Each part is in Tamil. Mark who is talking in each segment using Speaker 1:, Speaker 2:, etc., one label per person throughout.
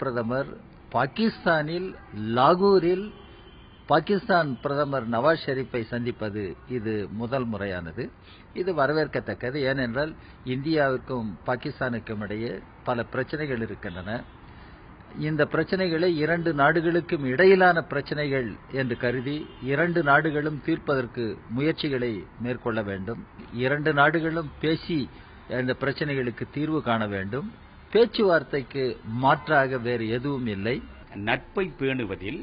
Speaker 1: பிரதமர் பாகிஸ்தானில் லாகூரில் பாகிஸ்தான் பிரதமர் நவாஸ் ஷெரீப்பை சந்திப்பது இது முதல் முறையானது. இது வரவேற்கத்தக்கது. ஏனென்றால் இந்தியாவிற்கும் பாகிஸ்தானுக்கும் இடையே பல பிரச்சனைகள் இருக்கின்றன. இந்த பிரச்சனைகளை இரண்டு நாடுகளுக்கும் இடையிலான பிரச்சனைகள் என்று கருதி இரண்டு நாடுகளும் தீர்ப்பதற்கு முயற்சிகளை மேற்கொள்ள வேண்டும். இரண்டு நாடுகளும் பேசி இந்த பிரச்சனைகளுக்கு தீர்வு காண வேண்டும். பேச்சுவார்த்தைக்கு மாற்றாக வேறு எதுவும் இல்லை.
Speaker 2: நட்பை பேணுவதில்,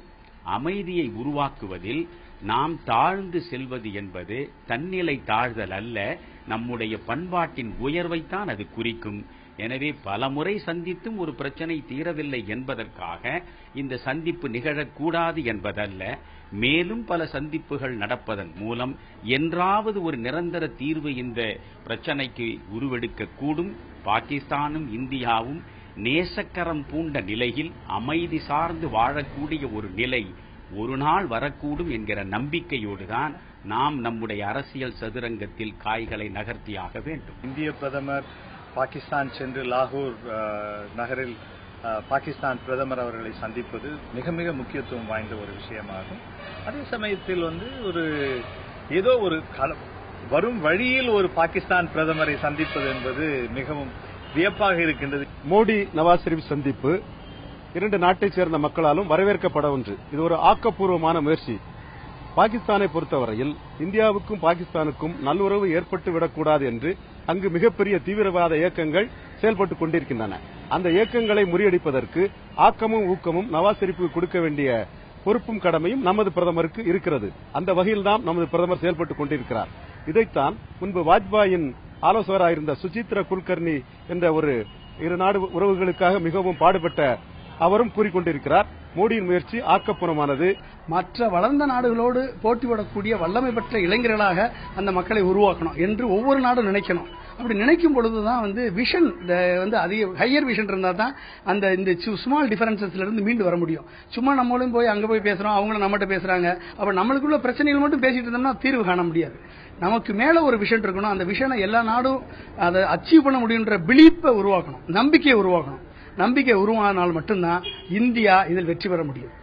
Speaker 2: அமைதியை உருவாக்குவதில் நாம் தாழ்ந்து செல்வது என்பது தன்னிலை தாழ்தல் அல்ல, நம்முடைய பண்பாட்டின் உயர்வைத்தான் அது குறிக்கும். எனவே பலமுறை சந்தித்தும் ஒரு பிரச்சனை தீரவில்லை என்பதற்காக இந்த சந்திப்பு நிகழக்கூடாது என்பதல்ல, மேலும் பல சந்திப்புகள் நடப்பதன் மூலம் என்றாவது ஒரு நிரந்தர தீர்வு இந்த பிரச்சனைக்கு உருவெடுக்கக்கூடும். பாகிஸ்தானும் இந்தியாவும் நேசக்கரம் பூண்ட நிலையில் அமைதி சார்ந்து வாழக்கூடிய ஒரு நிலை ஒரு நாள் வரக்கூடும் என்கிற நம்பிக்கையோடுதான் நாம் நம்முடைய அரசியல் சதுரங்கத்தில் காய்களை நகர்த்தியாக வேண்டும்.
Speaker 3: இந்திய பிரதமர் பாகிஸ்தான் சென்று லாகூர் நகரில் பாகிஸ்தான் பிரதமர் அவர்களை சந்திப்பது மிக மிக முக்கியத்துவம் வாய்ந்த ஒரு விஷயமாகும். அதே சமயத்தில் ஏதோ ஒரு வரும் வழியில் ஒரு பாகிஸ்தான் பிரதமரை சந்திப்பது என்பது மிகவும் வியப்பாக இருக்கின்றது.
Speaker 4: மோடி நவாஸ் ஷெரீப் சந்திப்பு இரண்டு நாட்டைச் சேர்ந்த மக்களாலும் வரவேற்கப்பட ஒன்று. இது ஒரு ஆக்கப்பூர்வமான முயற்சி. பாகிஸ்தானை பொறுத்தவரையில் இந்தியாவுக்கும் பாகிஸ்தானுக்கும் நல்லுறவு ஏற்பட்டு விடக்கூடாது என்று அங்கு மிகப்பெரிய தீவிரவாத இயக்கங்கள் செயல்பட்டுக் கொண்டிருக்கின்றன. அந்த இயக்கங்களை முறியடிப்பதற்கு ஆக்கமும் ஊக்கமும் நவாஸ் ஷெரீப்புக்கு கொடுக்க வேண்டிய பொறுப்பும் கடமையும் நமது பிரதமருக்கு இருக்கிறது. அந்த வகையில்தான் நமது பிரதமர் செயல்பட்டுக் கொண்டிருக்கிறார். இதைத்தான் முன்பு வாஜ்பாயின் ஆலோசகராயிருந்த சுசித்ரா குல்கர்னி என்ற ஒரு இரு நாடு உறவுகளுக்காக மிகவும் பாடுபட்ட அவரும் கூறிக்கொண்டிருக்கிறார். மோடியின் முயற்சி ஆக்கப்பூர்வமானது.
Speaker 5: மற்ற வளர்ந்த நாடுகளோடு போட்டியிடக்கூடிய வல்லமை பெற்ற இளைஞர்களாக அந்த மக்களை உருவாக்கணும் என்று ஒவ்வொரு நாடும் நினைக்கணும். அப்படி நினைக்கும் பொழுதுதான் விஷன் அதிக ஹையர் விஷன் இருந்தா தான் இந்த ஸ்மால் டிஃபரன்சஸ்ல இருந்து மீண்டு வர முடியும். சும்மா நம்மளும் போய் அங்க போய் பேசுறோம், அவங்களும் நம்மகிட்ட பேசுறாங்க. அப்ப நம்மளுக்குள்ள பிரச்சனைகள் மட்டும் பேசிட்டு இருந்தோம்னா தீர்வு காண முடியாது. நமக்கு மேல ஒரு விஷன் இருக்கணும். அந்த விஷனை எல்லா நாடும் அதை அச்சீவ் பண்ண முடியுன்ற பிலீப்பை உருவாக்கணும், நம்பிக்கையை உருவாக்கணும். நம்பிக்கை உருவானால் மட்டும்தான் இந்தியா இதில் வெற்றி பெற முடியும்.